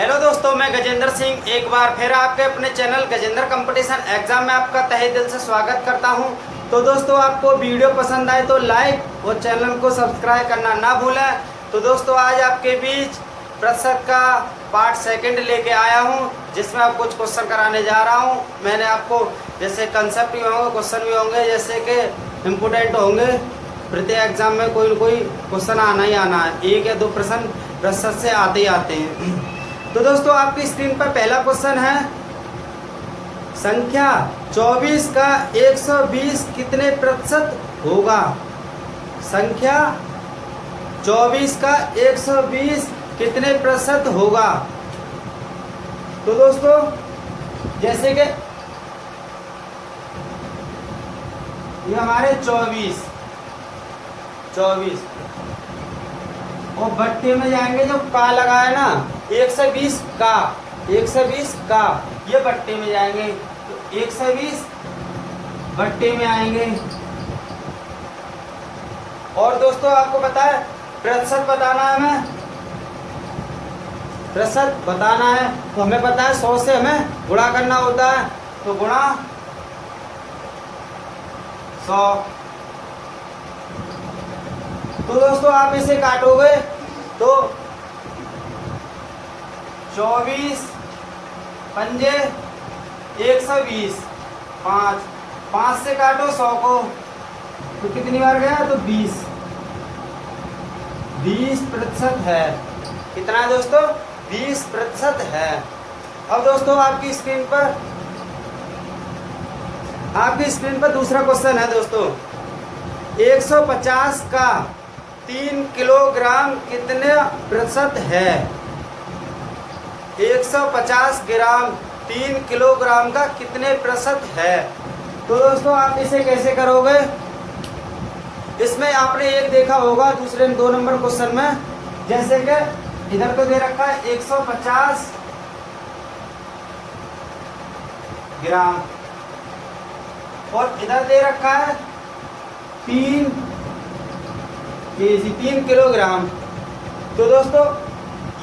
Hello दोस्तों, मैं गजेंद्र सिंह एक बार फिर आपके अपने चैनल गजेंद्र कंपटीशन एग्जाम में आपका तहे दिल से स्वागत करता हूं। तो दोस्तों, आपको वीडियो पसंद आए तो लाइक और चैनल को सब्सक्राइब करना ना भूलें। तो दोस्तों, आज आपके बीच प्रतिशत का पार्ट सेकंड लेके आया हूं, जिसमें आप कुछ क्वेश्चन कराने जा रहा हूं। मैंने आपको जैसे कंसेप्ट भी होंगे, क्वेश्चन भी होंगे, जैसे कि इम्पोर्टेंट होंगे। प्रत्येक एग्जाम में कोई न कोई क्वेश्चन आना ही आना है, एक या दो प्रश्न प्रतिशत से आते ही आते हैं। तो दोस्तों, आपकी स्क्रीन पर पहला क्वेश्चन है, संख्या 24 का 120 कितने प्रतिशत होगा। संख्या 24 का 120 कितने प्रतिशत होगा। तो दोस्तों, जैसे कि ये हमारे 24 और भट्टे में जाएंगे, जो का लगा है ना 120 का, 120 का, ये भट्टे में जाएंगे तो 120 भट्टे में आएंगे। और दोस्तों, आपको पता है प्रतिशत बताना है, हमें प्रतिशत बताना है तो हमें पता है 100 से हमें गुणा करना होता है, तो गुणा 100। तो दोस्तों, आप इसे काटोगे तो 24 पंजे 120, 5 से काटो 100 को तो कितनी बार गया, तो 20% है। कितना है दोस्तों, 20% है। अब दोस्तों, आपकी स्क्रीन पर दूसरा क्वेश्चन है दोस्तों, 150 का 3 किलोग्राम कितने प्रतिशत है। 150 ग्राम 3 किलोग्राम का कितने प्रतिशत है। तो दोस्तों, आप इसे कैसे करोगे। इसमें आपने एक देखा होगा दूसरे 2 नंबर क्वेश्चन में, जैसे कि इधर तो दे रखा है 150 ग्राम और इधर दे रखा है 3 किलोग्राम। तो दोस्तों,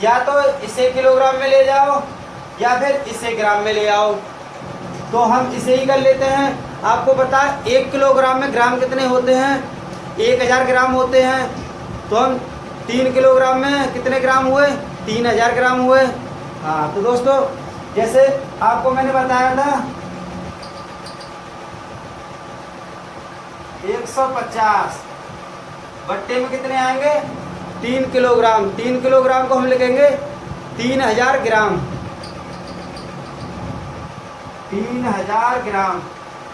या तो इसे किलोग्राम में ले जाओ या फिर इसे ग्राम में ले आओ। तो हम इसे ही कर लेते हैं। आपको पता है 1 किलोग्राम में ग्राम कितने होते हैं, 1000 ग्राम होते हैं। तो हम 3 किलोग्राम में कितने ग्राम हुए, 3000 ग्राम हुए। हाँ, तो दोस्तों, जैसे आपको मैंने बताया था 150 भट्टे में कितने आएंगे, 3 किलोग्राम। 3 किलोग्राम को हम लिखेंगे 3000 ग्राम। 3000 ग्राम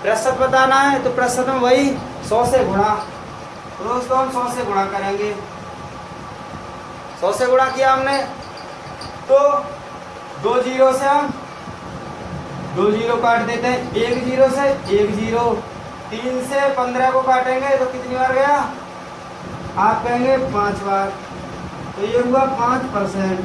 प्रतिशत बताना है, तो प्रतिशत में वही 100 से गुणा। तो दोस्तों, हम 100 से गुणा करेंगे। 100 से गुणा किया हमने तो 2 जीरो से हम 2 जीरो काट देते हैं, 1 जीरो से 1 जीरो। 3 से 15 को काटेंगे तो कितनी बार गया, आप कहेंगे 5 बार। तो ये हुआ 5%।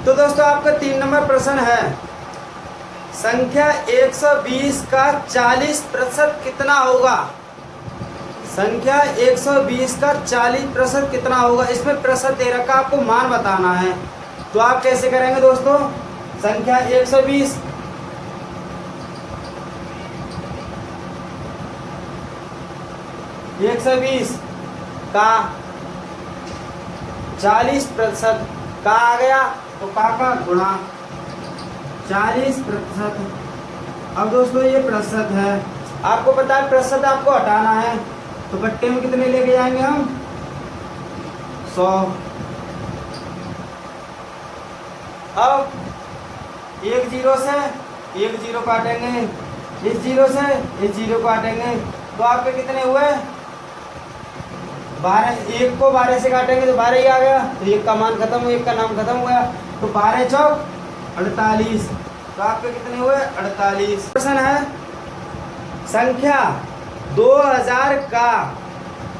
तो दोस्तों, आपका 3 नंबर प्रश्न है, संख्या 120 का 40% कितना होगा। संख्या 120 का 40% कितना होगा। इसमें प्रतिशत दे रखा, आपको मान बताना है। तो आप कैसे करेंगे दोस्तों, संख्या 120 का 40% का आ गया तो का गुणा 40%। अब दोस्तों, ये प्रतिशत है। आपको पता है प्रतिशत आपको हटाना है, तो बट्टे में कितने लेके जाएंगे हम, 100। अब 1 जीरो से 1 जीरो काटेंगे, इस जीरो से इस जीरो काटेंगे, तो आपके कितने हुए 12। 1 को 12 से काटेंगे तो 12 ही आ गया, तो 1 का मान खत्म, 1 का नाम खत्म हो गया। तो 12 चौक 48, तो आपके कितने हुए 48। प्रश्न है, संख्या 2000 का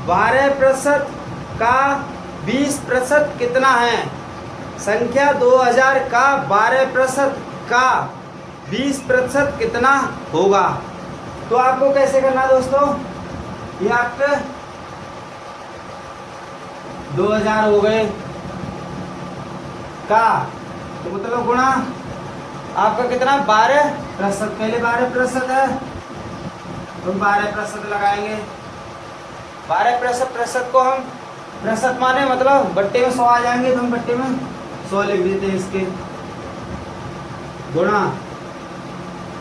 12% का 20% कितना है। संख्या 2000 का 12% का 20% कितना होगा। तो आपको कैसे करना दोस्तों, ये आपके 2000 हो गए का, तो मतलब गुणा आपका कितना 12%। पहले 12% है तो 12% लगाएंगे। 12% को हम प्रतिशत माने मतलब बट्टे में 100 आ जाएंगे, तो हम बट्टे में 100 लिख देते हैं इसके। गुणा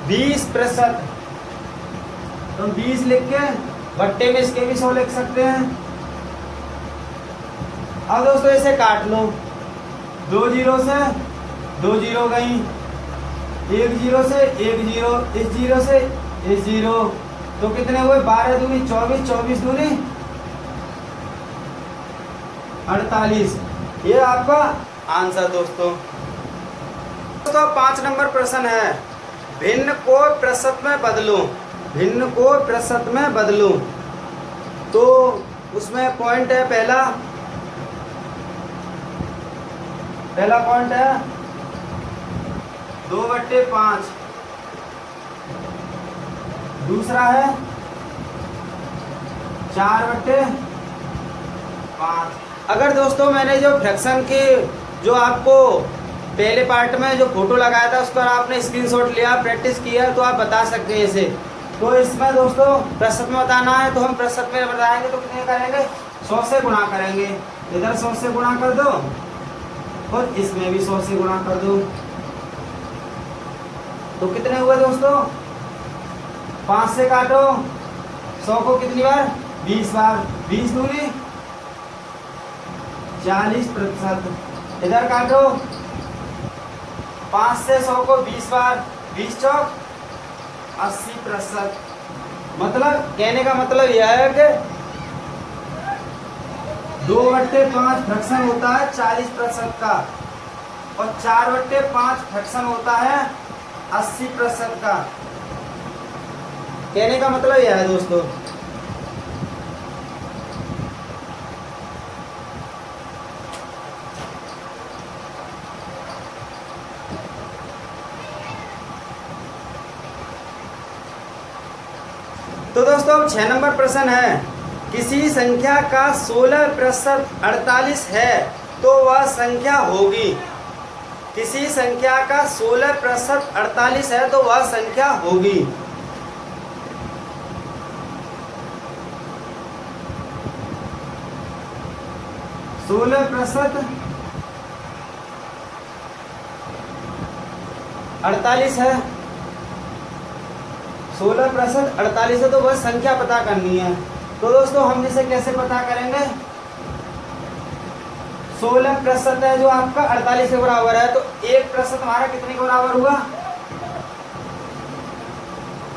20%, तो 20 लिख के बट्टे में इसके भी 100 लिख सकते हैं। अब दोस्तों इसे काट लो, 2 जीरो से 2 जीरो गई, 1 जीरो से 1 जीरो, इस जीरो से इस जीरो, तो कितने हुए 12 दूनी 24, 24 दूनी 48। ये आपका आंसर दोस्तों। 5 नंबर प्रश्न है, भिन्न को प्रतिशत में बदलो। भिन्न को प्रतिशत में बदलो, तो उसमें पॉइंट है पहला पॉइंट है 2/5। दूसरा है 4/5। अगर दोस्तों मैंने जो फ्रैक्शन की जो आपको पहले पार्ट में जो फोटो लगाया था उसका आपने स्क्रीनशॉट लिया, प्रैक्टिस किया, तो आप बता सकते हैं इसे। तो इसमें दोस्तों प्रतिशत में बताना है, तो हम प्रतिशत में बताएंगे तो कितने करेंगे 100 से गुणा करेंगे। इधर 100 से गुणा कर दो और इसमें भी 100 से गुणा कर दो, तो कितने हुए दोस्तों 5 से काटो 100 को कितनी बार 20 बार, 20 दूनी 40%। इधर काटो 5 से 100 को 20 बार, 20 चौक 80%। मतलब कहने का मतलब यह है कि 2/5 फ्रैक्शन होता है 40% का, और 4/5 फ्रैक्शन होता है 80% का। कहने का मतलब यह है दोस्तों। तो दोस्तों 6 नंबर प्रश्न है, किसी संख्या का 16% 48 है तो वह संख्या होगी। किसी संख्या का 16% 48 है तो वह संख्या होगी। सोलह प्रतिशत 48 है, 16% 48 है तो वह संख्या पता करनी है। तो दोस्तों हम इसे कैसे पता करेंगे, 16% है जो आपका 48 के बराबर है, तो 1% हमारा कितने के बराबर हुआ,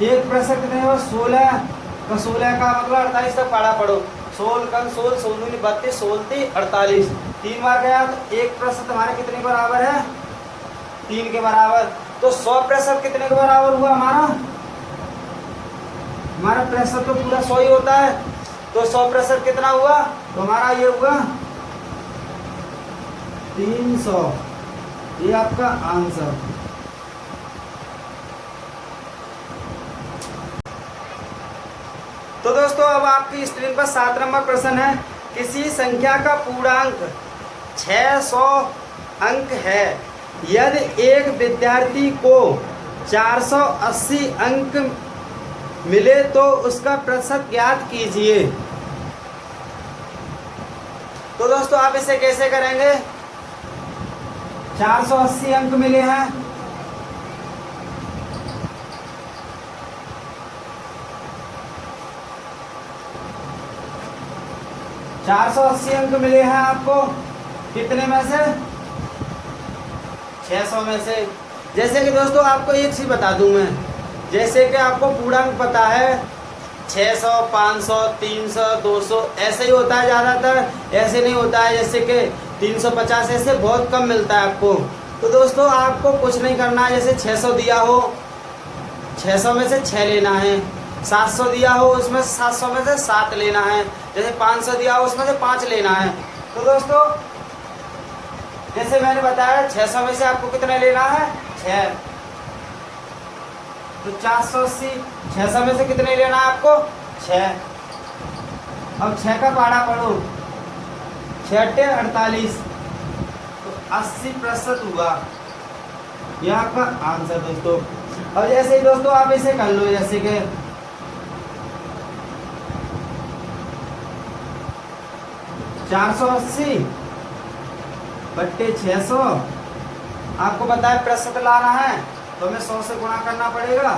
1% कितने हुआ 16 का 16 का मतलब 48 तक पढ़ा पढ़ो, 16 का 16 16 32 16 48 3 बार गया, तो 1% हमारे कितने के बराबर है 3 के बराबर। तो 100% कितने के बराबर हुआ हमारा प्रतिशत तो पूरा 100 ही होता है, तो 100% कितना हुआ, तो हमारा ये हुआ 300। ये आपका आंसर। तो दोस्तों अब आपकी स्क्रीन पर 7 नंबर प्रश्न है, किसी संख्या का पूर्णांक 600 अंक है, यदि एक विद्यार्थी को 480 अंक मिले तो उसका प्रतिशत ज्ञात कीजिए। तो दोस्तों आप इसे कैसे करेंगे, 480 अंक मिले हैं, अंक मिले हैं आपको, कितने में से 600 में से। जैसे कि दोस्तों आपको एक चीज बता दूं मैं, जैसे कि आपको पूर्णांक पता है 600 500 300 200 ऐसे ही होता है, ज़्यादातर ऐसे नहीं होता है, जैसे कि 350 ऐसे बहुत कम मिलता है आपको। तो दोस्तों आपको कुछ नहीं करना है, जैसे 600 दिया हो 600 में से 6 लेना है, 700 दिया हो उसमें 700 में से 7 लेना है, जैसे 500 दिया हो उसमें से 5 लेना है। तो दोस्तों जैसे मैंने बताया 600 में से आपको कितना लेना है 6, तो 480 600 में से कितने लेना है आपको 6। अब 6 का पहाड़ा पढ़ो, 6 48, तो 80% हुआ। यह आपका आंसर दोस्तों। अब जैसे ही दोस्तों आप इसे कर लो, जैसे कि 480 बट्टे 600, आपको पता है प्रतिशत लाना है तो हमें 100 से गुणा करना पड़ेगा,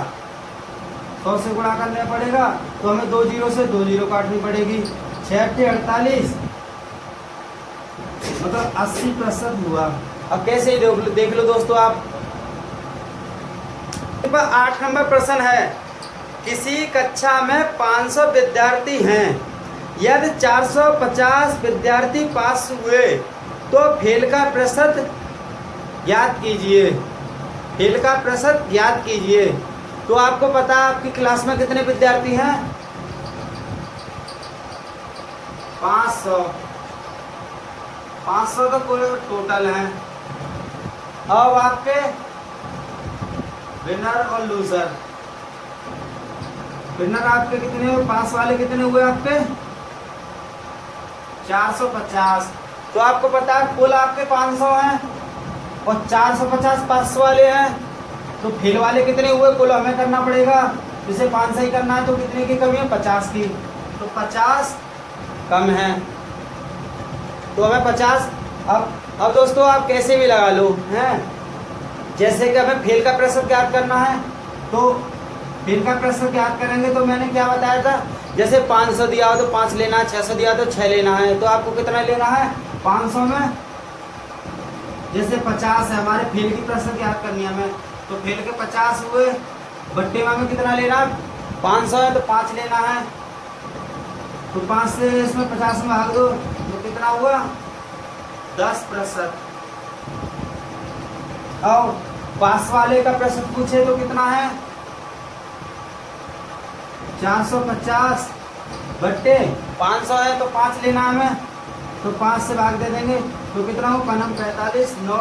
100 से गुणा करना पड़ेगा, तो हमें 2 जीरो से 2 जीरो काटनी पड़ेगी। 6 48 मतलब 80% हुआ। अब कैसे देख लो दोस्तों आप। 8 नंबर प्रश्न है, किसी कक्षा में 500 विद्यार्थी हैं, यदि 450 विद्यार्थी पास हुए तो फेल का प्रतिशत ज्ञात कीजिए। फेल का प्रतिशत ज्ञात कीजिए। तो आपको पता है आपकी क्लास में कितने विद्यार्थी हैं? 500। 500 तो पूरे टोटल हैं। अब आपके विनर और लूजर, विनर आपके कितने हुए? पास वाले कितने हुए आपके? 450। तो आपको पता है कुल आपके 500 हैं और 450 पास वाले हैं, तो फेल वाले कितने हुए कुल हमें करना पड़ेगा। जैसे 500 ही करना है तो कितने की कमी है? 50 की। तो 50 कम है, तो हमें 50। अब दोस्तों आप कैसे भी लगा लो हैं, जैसे कि हमें फेल का प्रतिशत ज्ञात करना है, तो फेल का प्रतिशत ज्ञात करेंगे तो मैंने क्या बताया था, जैसे 500 दिया हो तो 5 लेना है, 600 दिया हो तो 6 लेना है। तो आपको कितना लेना है? 500 में जैसे 50 है, हमारे फेल की प्रतिशत ज्ञात करनी है हमें, तो फेल के 50 हुए, बट्टे में हमें कितना लेना है? 500 है तो 5 लेना है, तो 5 से इसमें 50 में भाग दो तो कितना हुआ? 10%। और पास वाले का प्रतिशत पूछे तो कितना है? 450 बट्टे 500 है तो 5 लेना हमें, तो 5 से भाग दे देंगे तो कितना हो? 45 9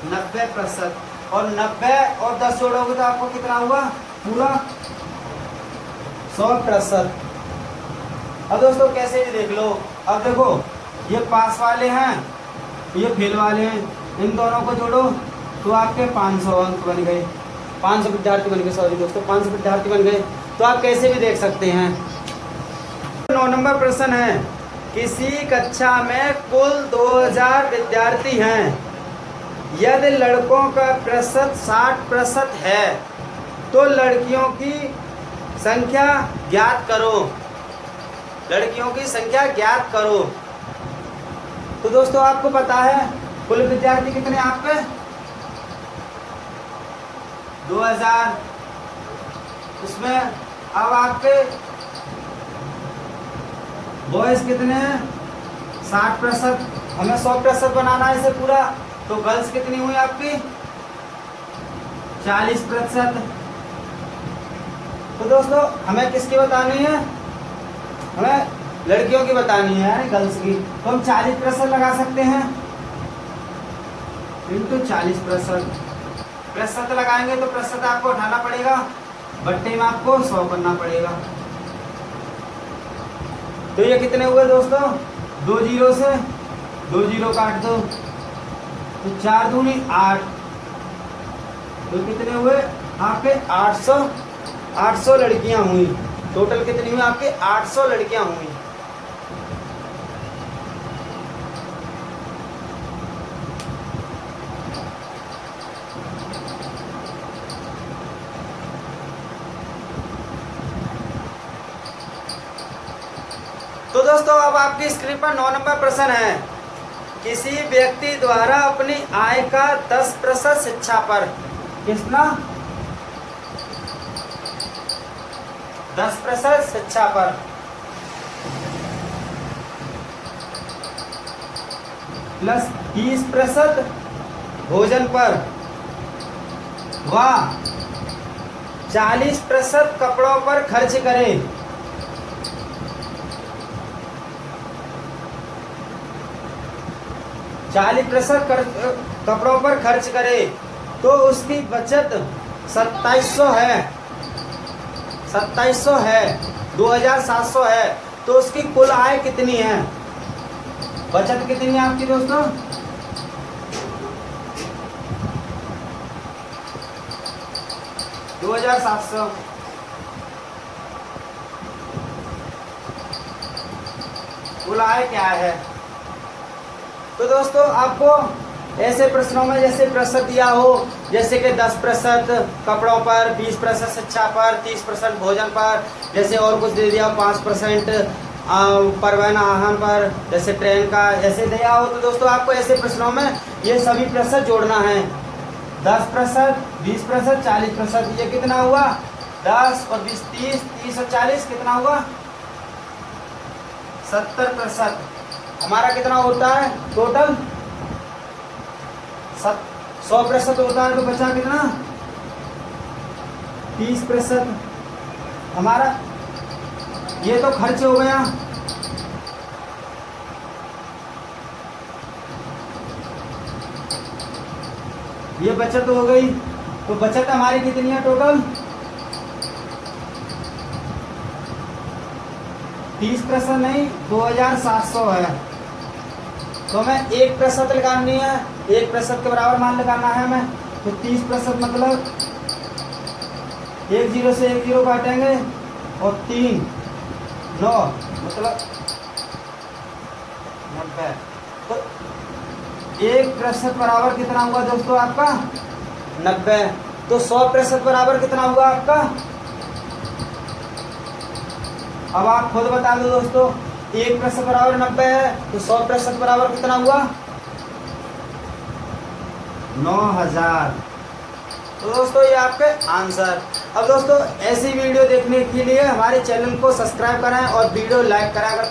90%। और 90 और 10 जोड़ोगे तो आपको कितना हुआ? पूरा 100%। अब दोस्तों कैसे भी देख लो। अब देखो ये पास वाले हैं, ये फेल वाले हैं, इन दोनों को जोड़ो तो आपके 500 अंक बन गए, 500 विद्यार्थी बन गए, सॉरी दोस्तों 500 विद्यार्थी बन गए। तो आप कैसे भी देख सकते हैं। 9 नंबर प्रश्न है, किसी कक्षा में कुल 2000 विद्यार्थी हैं, यदि लड़कों का प्रतिशत 60% है तो लड़कियों की संख्या ज्ञात करो। लड़कियों की संख्या ज्ञात करो। तो दोस्तों आपको पता है कुल विद्यार्थी कितने आपके? 2000। उसमें अब आपके बॉयज कितने हैं? 60%। हमें 100% बनाना है इसे पूरा, तो गर्ल्स कितनी हुई आपकी? 40%। तो दोस्तों हमें किसकी बतानी है? हमें लड़कियों की बतानी है, यानी गर्ल्स की। तो हम 40% लगा सकते हैं, इंटू 40%। प्रतिशत लगाएंगे तो प्रतिशत आपको उठाना पड़ेगा, बट्टे में आपको 100 करना पड़ेगा। तो ये कितने हुए दोस्तों? 2 जीरो से 2 जीरो काट दो तो 4 दूनी 8, तो कितने हुए आपके? 800 लड़कियां हुई। टोटल कितनी हुई आपके? 800 लड़कियां हुई। तो दोस्तों अब आपकी स्क्रीन पर 9 नंबर प्रश्न है, किसी व्यक्ति द्वारा अपनी आय का 10% शिक्षा पर, कितना? 10% शिक्षा पर प्लस 30% भोजन पर व 40% कपड़ों पर खर्च करें। 40% कपड़ों पर खर्च करे तो उसकी बचत 2700 है, 2700 है, 2700 है। तो उसकी कुल आय कितनी है? बचत कितनी है आपकी दोस्तों? 2700। कुल आय क्या है? तो दोस्तों आपको ऐसे प्रश्नों में जैसे प्रतिशत दिया हो, जैसे कि 10% कपड़ों पर, 20% शिक्षा पर, 30% भोजन पर, जैसे और कुछ दे दिया 5% परिवहन वाहन पर, जैसे ट्रेन का ऐसे दिया हो, तो दोस्तों आपको ऐसे प्रश्नों में ये सभी प्रतिशत जोड़ना है। 10%, 20%, 40%, ये कितना हुआ? 10 और 20 30, 30 और 40 कितना हुआ? 70%। हमारा कितना होता है टोटल? 100% होता है, तो बचा कितना? 30%। हमारा ये तो खर्च हो गया। ये बचत हो गई। तो बचत हमारी कितनी है टोटल? 30% नहीं, 2700 है। तो हमें 1% लगानी है, 1% के बराबर मान लगाना है हमें। तो 30% मतलब 1 0 से 1 0 काटेंगे और 3 9 मतलब 90। तो 1% बराबर कितना हुआ दोस्तों आपका? 90। तो 100% बराबर कितना हुआ आपका? अब आप खुद बता दो दोस्तों, 1% बराबर 90 है, तो 100% बराबर कितना हुआ? 9000। तो दोस्तों ये आपके आंसर। अब दोस्तों ऐसी वीडियो देखने के लिए हमारे चैनल को सब्सक्राइब करें और वीडियो लाइक करें। अगर